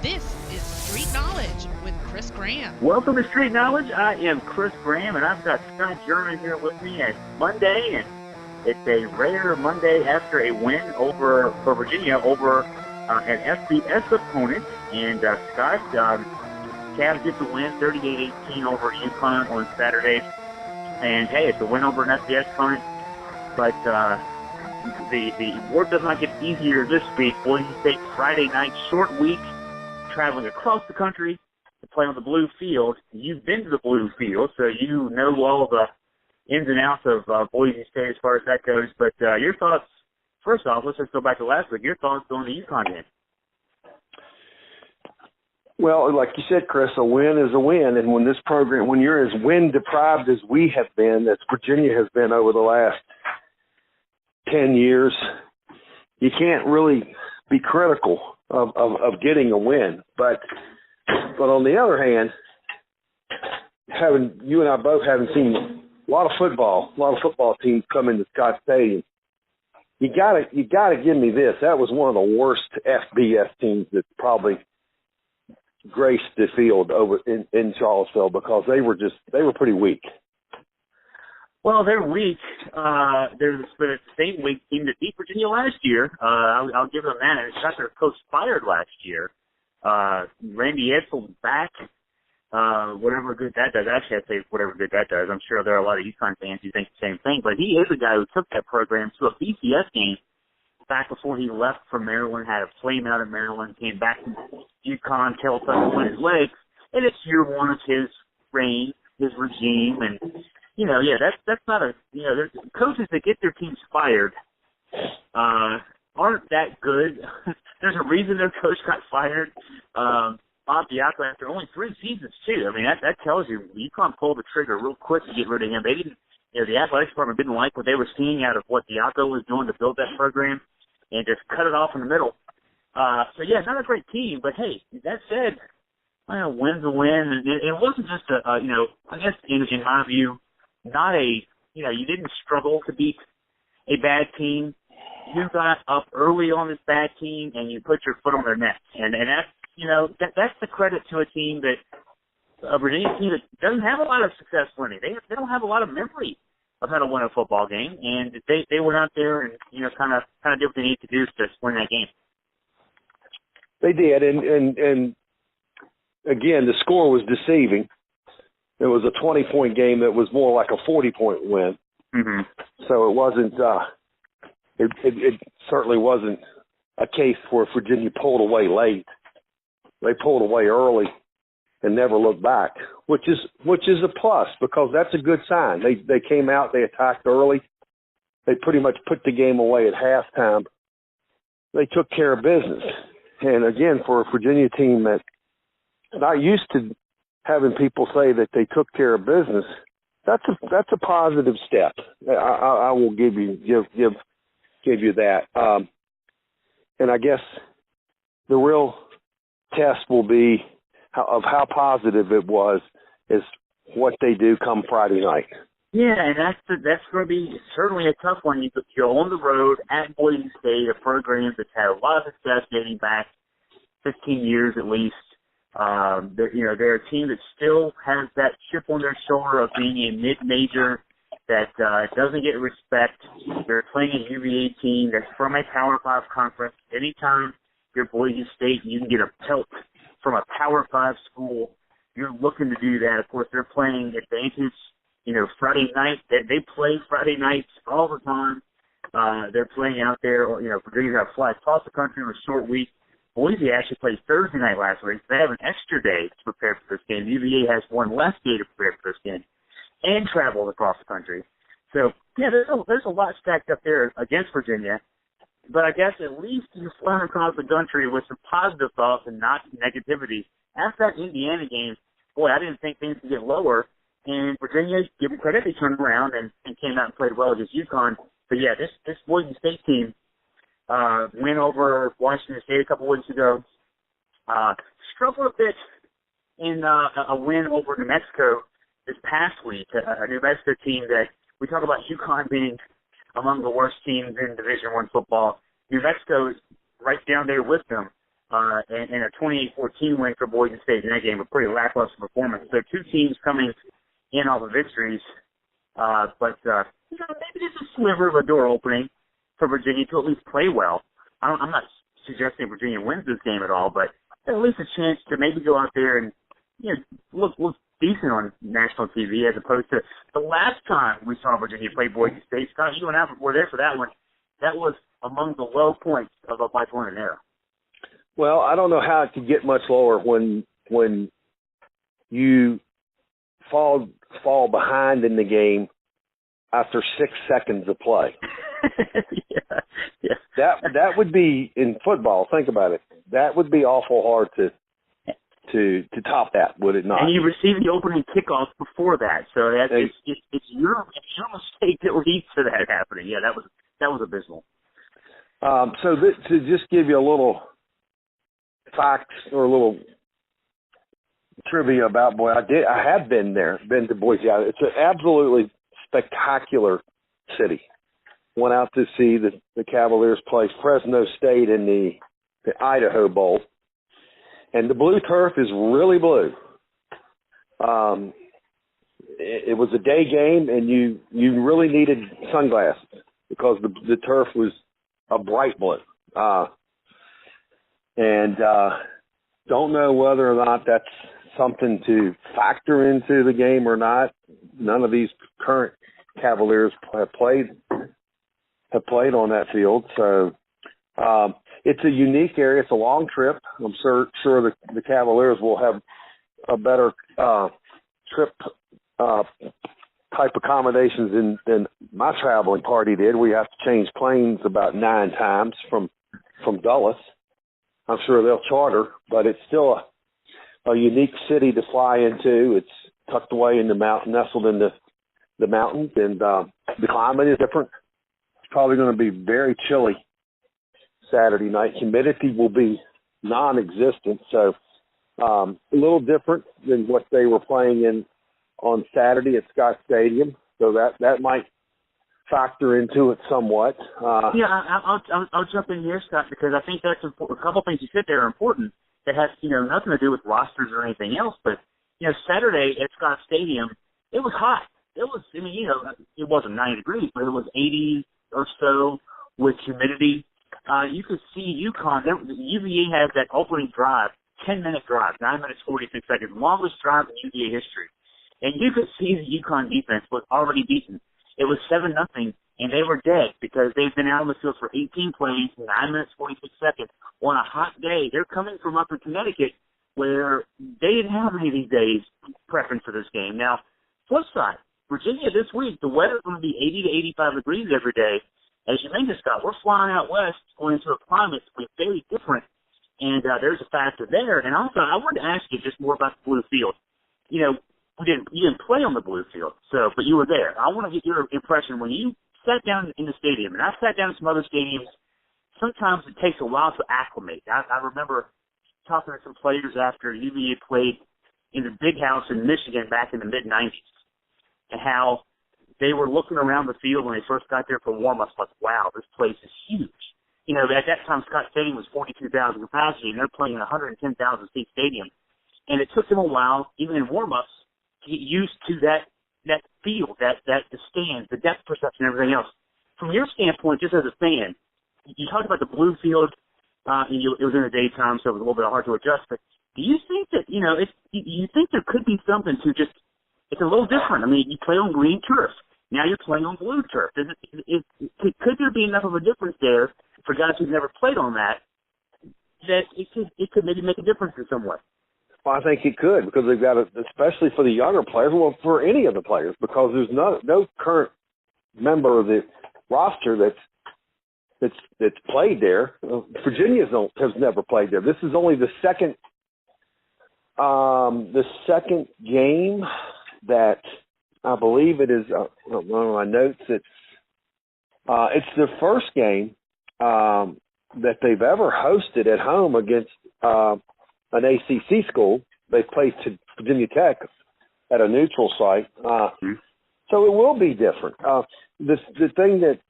This is Street Knowledge with Chris Graham. Welcome to Street Knowledge. I am Chris Graham, and I've got Scott German here with me. It's Monday, and it's a rare Monday after a win for Virginia over an FBS opponent. And Scott, Cavs get the win 38-18 over UConn on Saturday. And hey, it's a win over an FBS opponent, but the work does not get easier this week. Boise State Friday night, short week, traveling across the country to play on the blue field. You've been to the blue field, so you know all the ins and outs of Boise State as far as that goes. But your thoughts, first off, let's just go back to last week. Your thoughts on the UConn game? Well, like you said, Chris, a win is a win. And when this program, when you're as win-deprived as we have been, as Virginia has been over the last 10 years, you can't really be critical of getting a win. But on the other hand, you and I both haven't seen a lot of football teams come into Scott Stadium. You gotta give me this. That was one of the worst FBS teams that probably graced the field over in Charlottesville, because they were pretty weak. Well, they're weak. They're the same weak team that beat Virginia last year. I'll give them that. It got their coach fired last year. Randy Edsall's back. Whatever good that does. Actually, I'd say whatever good that does. I'm sure there are a lot of UConn fans who think the same thing. But he is a guy who took that program to a BCS game back before he left for Maryland, had a flame out of Maryland, came back to UConn, tail tucked on his legs. And it's year one of his reign, his regime, and that's not a, there's coaches that get their teams fired aren't that good. There's a reason their coach got fired. Bob Diaco, after only 3 seasons too. I mean, that tells you UConn pulled the trigger real quick to get rid of him. They didn't, the athletics department didn't like what they were seeing out of what Diaco was doing to build that program, and just cut it off in the middle. So yeah, not a great team, but hey, that said, win's a win. And it wasn't just I guess in my view, not a, you didn't struggle to beat a bad team. You got up early on this bad team and you put your foot on their neck. And that's, that's the credit to a team a Virginia team that doesn't have a lot of success winning. They don't have a lot of memory of how to win a football game. And they went out there and, kind of did what they need to do to win that game. They did. And again, the score was deceiving. It was a 20-point game that was more like a 40-point win. Mm-hmm. So it wasn't. It certainly wasn't a case where Virginia pulled away late. They pulled away early and never looked back, which is a plus, because that's a good sign. They came out, they attacked early. They pretty much put the game away at halftime. They took care of business. And again, for a Virginia team that I used to having people say that they took care of business, that's a positive step. I will give you that. And I guess the real test will be how positive it was is what they do come Friday night. Yeah, and that's going to be certainly a tough one. You're on the road at Boise State, a program that's had a lot of success dating back 15 years at least. They're a team that still has that chip on their shoulder of being a mid-major that doesn't get respect. They're playing a UVA team that's from a Power 5 conference. Anytime you're Boise State, you can get a pelt from a Power 5 school. You're looking to do that. Of course, they're playing advantage. Friday night. They play Friday nights all the time. They're playing out there. Virginia's got to fly across the country in a short week. Boise actually played Thursday night last week. They have an extra day to prepare for this game. UVA has one less day to prepare for this game and travel across the country. So, yeah, there's a lot stacked up there against Virginia. But I guess at least you're flying across the country with some positive thoughts and not negativity. After that Indiana game, boy, I didn't think things could get lower. And Virginia, give them credit, they turned around and came out and played well against UConn. But, yeah, this Boise State team, win over Washington State a couple weeks ago. Struggled a bit in a win over New Mexico this past week, a New Mexico team that we talk about UConn being among the worst teams in Division I football. New Mexico is right down there with them. and a 28-14 win for Boise State in that game, a pretty lackluster performance. So two teams coming in off of victories, but maybe there's a sliver of a door opening for Virginia to at least play well. I'm not suggesting Virginia wins this game at all, but at least a chance to maybe go out there and look decent on national TV as opposed to the last time we saw Virginia play Boise State. Scott, you and I were there for that one. That was among the low points of a bipolar era. Well, I don't know how it could get much lower when you fall behind in the game after 6 seconds of play. Yeah. That would be, in football, think about it, that would be awful hard to top that, would it not? And you received the opening kickoff before that, so it's your mistake that leads to that happening. Yeah, that was abysmal. So to just give you a little facts or a little trivia about Boise, I have been to Boise. It's an absolutely spectacular city. Went out to see the Cavaliers play Fresno State in the Idaho Bowl. And the blue turf is really blue. It was a day game, and you really needed sunglasses because the turf was a bright blue. And don't know whether or not that's something to factor into the game or not. None of these current Cavaliers have played on that field, so it's a unique area. It's a long trip. I'm sure the Cavaliers will have a better trip type accommodations than my traveling party did. We have to change planes about 9 times from Dulles. I'm sure they'll charter, but it's still a unique city to fly into. It's tucked away in the mountain, nestled in the mountains, and the climate is different. It's probably going to be very chilly Saturday night. Humidity will be non-existent, so a little different than what they were playing in on Saturday at Scott Stadium. So that might factor into it somewhat. I'll jump in here, Scott, because I think that's important. A couple things you said there are important that has nothing to do with rosters or anything else. But Saturday at Scott Stadium, it was hot. It was, it wasn't 90 degrees, but it was 80 or so with humidity. You could see UConn. UVA has that opening drive, 10-minute drive, 9 minutes 46 seconds, longest drive in UVA history. And you could see the UConn defense was already beaten. It was 7-0, and they were dead because they've been out on the field for 18 plays, 9 minutes 46 seconds on a hot day. They're coming from up in Connecticut where they didn't have any of these days prepping for this game. Now, flip side, Virginia this week, the weather's going to be 80 to 85 degrees every day. As you mentioned, Scott, we're flying out west, going into a climate that's very different, and there's a factor there. And also, I wanted to ask you just more about the blue field. You didn't play on the blue field, but you were there. I want to get your impression when you sat down in the stadium, and I sat down in some other stadiums. Sometimes it takes a while to acclimate. I remember talking to some players after UVA played in the Big House in Michigan back in the mid-'90s, and how they were looking around the field when they first got there for warm-ups like, wow, this place is huge. At that time, Scott Stadium was 42,000 capacity, and they're playing in a 110,000-seat stadium. And it took them a while, even in warm-ups, to get used to that field, the stands, the depth perception, and everything else. From your standpoint, just as a fan, you talked about the blue field, and it was in the daytime, so it was a little bit hard to adjust. But do you think that, you think there could be something to just, it's a little different. I mean, you play on green turf. Now you're playing on blue turf. Could there be enough of a difference there for guys who've never played on that it could maybe make a difference in some way? Well, I think it could, because they've got especially for the younger players, well, for any of the players, because there's no current member of the roster that's played there. Virginia has never played there. This is only the second game that I believe it is. On my notes, it's the first game that they've ever hosted at home against an ACC school. They played to Virginia Tech at a neutral site. So it will be different. The thing that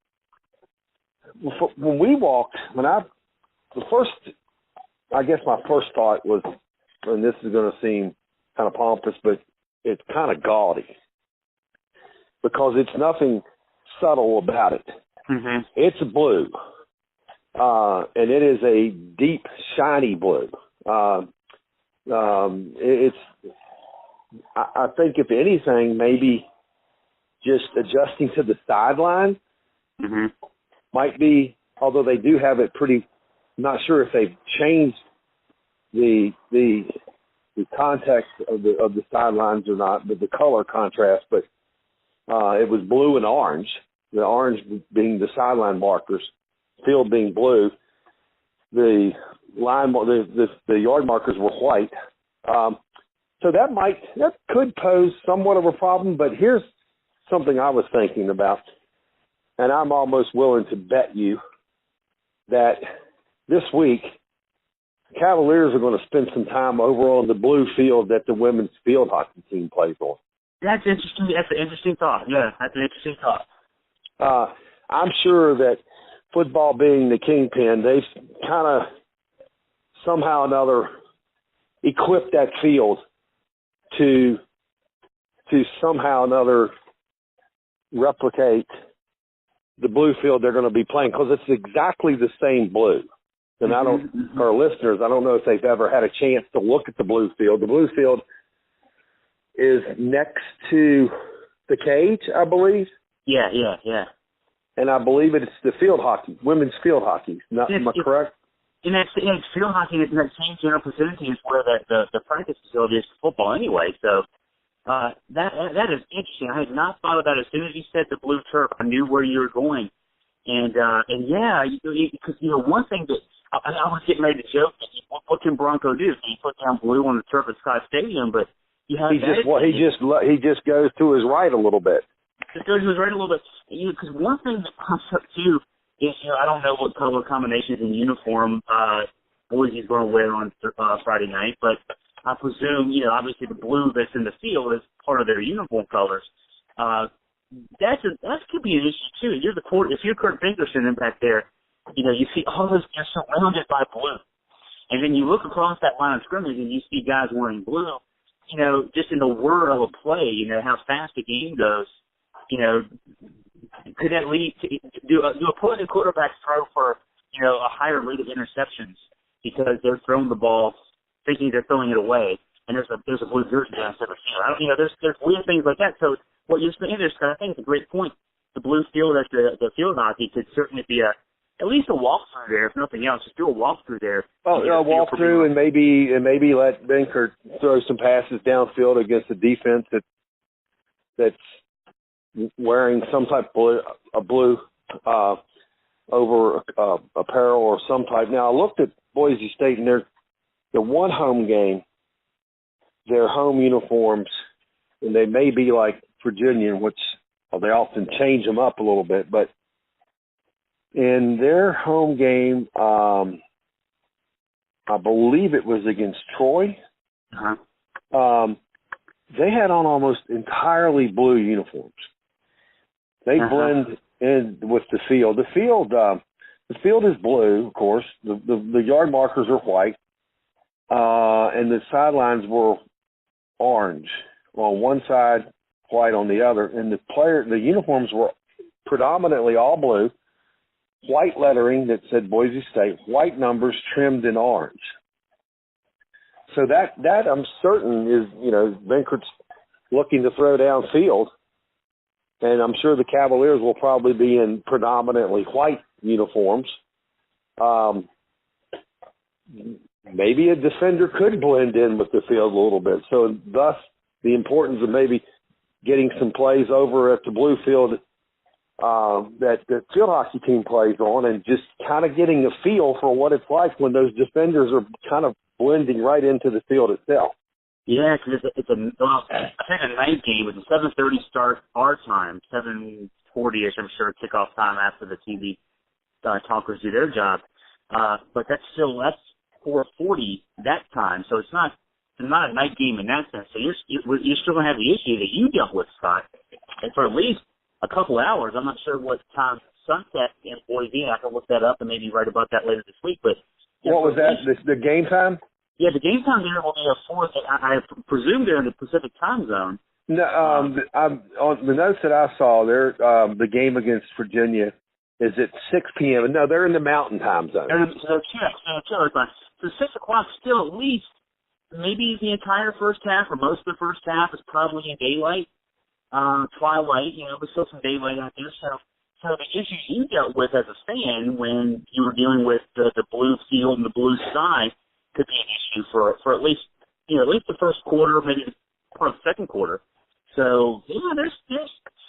when we walked, the first I guess my first thought was, and this is going to seem kind of pompous, but it's kind of gaudy because it's nothing subtle about it. Mm-hmm. It's blue, and it is a deep, shiny blue. I think if anything, maybe just adjusting to the sideline Mm-hmm. might be, although they do have it pretty, I'm not sure if they've changed the context of the sidelines or not, but the color contrast, but it was blue and orange, the orange being the sideline markers, field being blue, the yard markers were white. So that could pose somewhat of a problem, but here's something I was thinking about, and I'm almost willing to bet you that this week Cavaliers are going to spend some time over on the blue field that the women's field hockey team plays on. That's interesting. That's an interesting thought. Yeah, that's an interesting thought. I'm sure that football being the kingpin, they've kind of somehow or another equipped that field to somehow or another replicate the blue field they're going to be playing, because it's exactly the same blue. And I don't, for our listeners, I don't know if they've ever had a chance to look at the blue field. The blue field is next to the cage, I believe. Yeah. And I believe it's the field hockey, women's field hockey. Am I correct? And that's field hockey is in that same general vicinity as where the practice facility is for football anyway. So that is interesting. I had not thought of that. As soon as you said the blue turf, I knew where you were going. And yeah, because one thing that I was getting ready to joke, what can Bronco do? Can he put down blue on the turf at Scott Stadium? But you have he just goes to his right a little bit. Just goes to his right a little bit. Because one thing that pops up too is I don't know what color combinations in uniform Boise's going to wear on Friday night, but I presume obviously the blue that's in the field is part of their uniform colors. That could be an issue too. If you're Kurt Finkerson in back there, you see all this, you're surrounded by blue. And then you look across that line of scrimmage and you see guys wearing blue, just in the whir of a play, how fast the game goes, could that lead to do opposing quarterbacks throw for, a higher rate of interceptions because they're throwing the ball thinking they're throwing it away, and there's a blue jersey down center field. There's weird things like that. So what you're saying there, Scott, I think it's a great point. The blue field at the field hockey could certainly be at least a walkthrough there, if nothing else. Just do a walkthrough there. Oh, a walkthrough, and maybe let Benkert throw some passes downfield against a defense that's wearing some type of blue over apparel or some type. Now I looked at Boise State, and the one home game, their home uniforms, and they may be like Virginia, which they often change them up a little bit, but in their home game, I believe it was against Troy. Uh-huh. They had on almost entirely blue uniforms. They blend in with the field. The field is blue, of course. The yard markers are white, and the sidelines were orange on one side, white on the other, and the uniforms were predominantly all blue. White lettering that said Boise State, white numbers trimmed in orange. So that I'm certain is, Benkert's looking to throw downfield, and I'm sure the Cavaliers will probably be in predominantly white uniforms. Maybe a defender could blend in with the field a little bit. So thus the importance of maybe getting some plays over at the blue field that the field hockey team plays on, and just kind of getting a feel for what it's like when those defenders are kind of blending right into the field itself. Yeah, because I think a night game. It's a 7:30 start our time, 7:40ish, I'm sure, kickoff time after the TV talkers do their job. But that's 4:40 that time, so it's not a night game in that sense. So you're still going to have the issue that you dealt with, Scott, and for at least a couple hours. I'm not sure what time sunset in Boise. I can look that up and maybe write about that later this week. But What was that? The game time? Yeah, the game time there will be a 4. I presume they're in the Pacific time zone. No, I'm on the notes that I saw there. The game against Virginia is at 6 p.m. No, they're in the Mountain Time zone. So 6 o'clock still at least. Maybe the entire first half or most of the first half is probably in daylight, twilight. But still some daylight out there. So the issues you dealt with as a fan when you were dealing with the blue field and the blue sky could be an issue for at least the first quarter, maybe part of the second quarter. So there's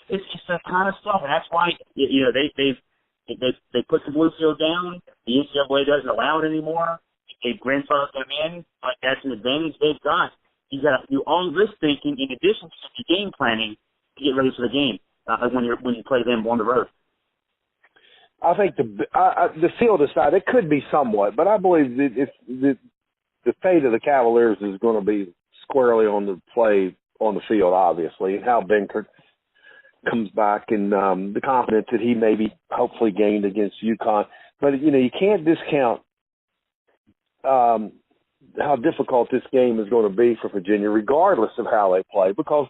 it's just that kind of stuff, and that's why they put the blue field down. The NCAA doesn't allow it anymore. They've grandfathered them in, but that's an advantage they've got. You got to do all this thinking in addition to the game planning to get ready for the game when you play them on the road. I think the field aside, it could be somewhat, but I believe that the fate of the Cavaliers is going to be squarely on the play on the field, obviously, and how Benkert comes back and the confidence that he maybe hopefully gained against UConn. But, you can't discount how difficult this game is going to be for Virginia, regardless of how they play, because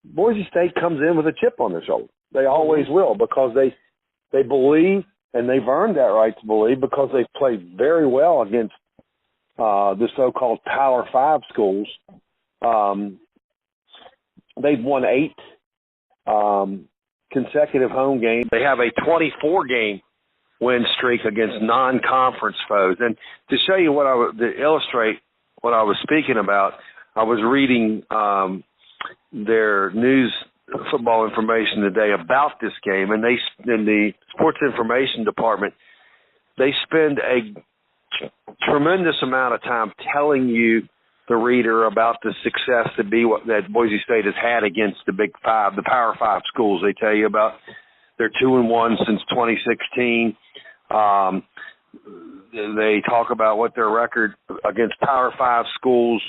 Boise State comes in with a chip on their shoulder. They always will, because they believe, and they've earned that right to believe, because they've played very well against the so-called Power 5 schools. They've won 8 consecutive home games. They have a 24-game win streak against non-conference foes. And to show you to illustrate what I was speaking about, I was reading their news football information today about this game, and in the sports information department, they spend a tremendous amount of time telling you, the reader, about the success that Boise State has had against the Big Five, the Power 5 schools. They tell you about their 2-1 since 2016. They talk about what their record against Power 5 schools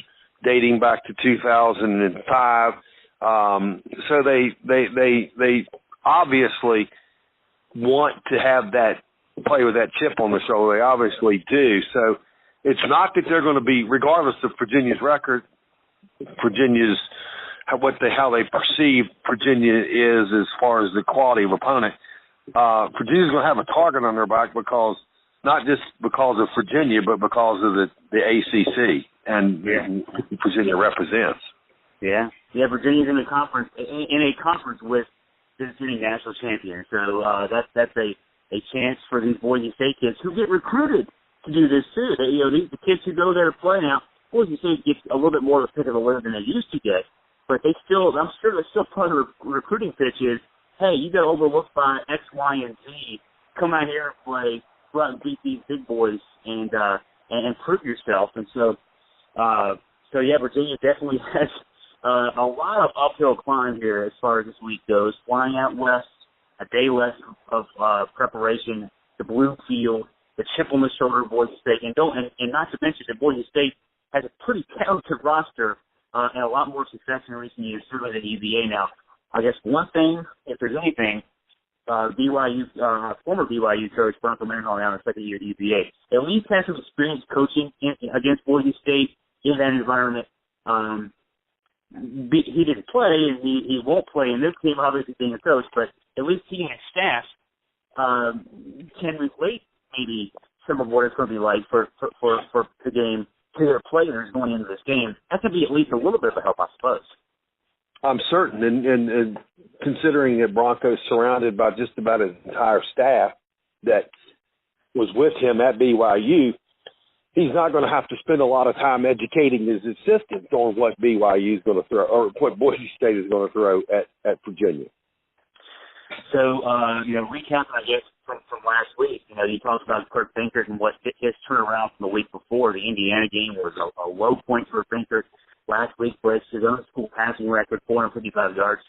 dating back to 2005. So they obviously want to have that play with that chip on the shoulder. They obviously do. So it's not that they're going to be, regardless of Virginia's record, how they perceive Virginia is as far as the quality of opponent. Virginia's going to have a target on their back, because not just because of Virginia, but because of the ACC and Virginia represents. Yeah, Virginia's in a conference with the defending national champion. So that's a chance for these Boise State kids who get recruited to do this too. The kids who go there to play now, Boise State gets a little bit more of a pick of the litter than they used to get, but I'm sure there's still part of the recruiting pitch is, hey, you got overlooked by X, Y, and Z. Come out here and play, go out and beat these big boys and prove yourself. And so Virginia definitely has a lot of uphill climb here as far as this week goes. Flying out west, a day less of preparation, the blue field, the chip on the shoulder of Boise State, and not to mention that Boise State has a pretty talented roster and a lot more success in recent years, certainly than UVA now. I guess one thing, if there's anything, BYU, former BYU coach Bronco Mendenhall, now in the second year at UVA, at least has some experience coaching against Boise State in that environment. He didn't play, and he won't play in this game, obviously being a coach, but at least he and his staff can relate maybe some of what it's going to be like for the game to their players going into this game. That could be at least a little bit of a help, I suppose. I'm certain, and considering that Bronco's surrounded by just about his entire staff that was with him at BYU, he's not going to have to spend a lot of time educating his assistants on what BYU is going to throw, or what Boise State is going to throw at Virginia. So, recapping, I guess, from last week, you talked about Kurt Benkert and what his turnaround from the week before. The Indiana game was a low point for Benkert. Last week breaks his own school passing record, 455 yards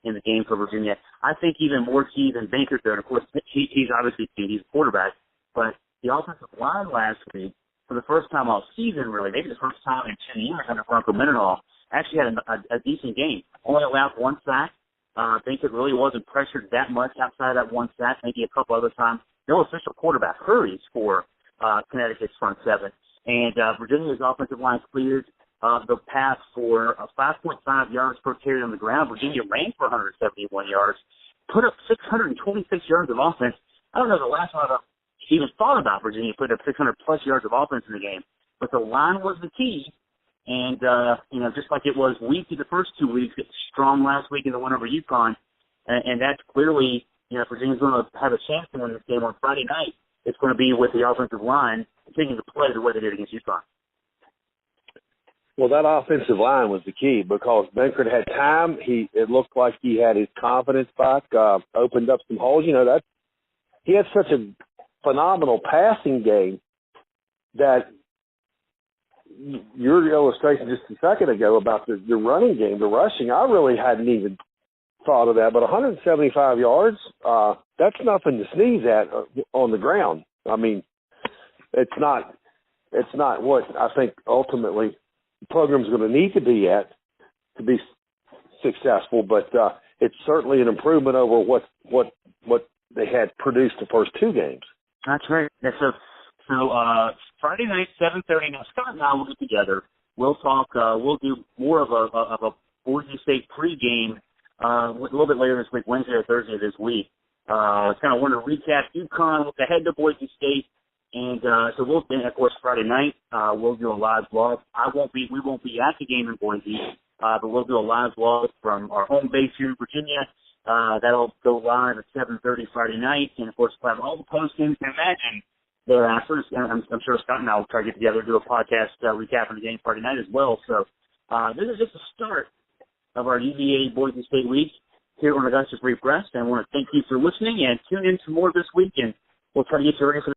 in the game for Virginia. I think even more key than Benkert, though, and of course, he's obviously he's a quarterback, but the offensive line last week, for the first time all season, really, maybe the first time in 10 years under Bronco Mendenhall, actually had a decent game. Only allowed one sack. Benkert really wasn't pressured that much outside of that one sack, maybe a couple other times. No official quarterback hurries for Connecticut's front seven. And Virginia's offensive line cleared the path for 5.5 yards per carry on the ground. Virginia ran for 171 yards, put up 626 yards of offense. I don't know the last time I even thought about Virginia putting up 600-plus yards of offense in the game. But the line was the key. And, just like it was weak in the first 2 weeks, it was strong last week in the win over UConn. And that's clearly, if Virginia's going to have a chance to win this game on Friday night, it's going to be with the offensive line continuing to play the way they did against UConn. Well, that offensive line was the key because Benkert had time. It looked like he had his confidence back, opened up some holes. He had such a phenomenal passing game that your illustration just a second ago about the running game, the rushing, I really hadn't even thought of that. But 175 yards, that's nothing to sneeze at on the ground. I mean, it's not what I think ultimately the program's going to need to be at to be successful, but it's certainly an improvement over what they had produced the first two games. That's right. So Friday night, 7:30. Now Scott and I will get together. We'll talk. We'll do more of a Boise State pregame a little bit later this week, Wednesday or Thursday this week. Kind of want to recap UConn, look ahead to Boise State, and so and of course Friday night we'll do a live vlog. We won't be at the game in Boise, but we'll do a live vlog from our home base here in Virginia. That'll go live at 7:30 Friday night, and of course we'll have all the postings. And imagine thereafter, I'm sure Scott and I will try to get together and do a podcast recapping the game Friday night as well. So this is just the start of our UVA-Boise State week here on Augusta Free Press, and I want to thank you for listening and tune in for more this week, and we'll try to get you ready for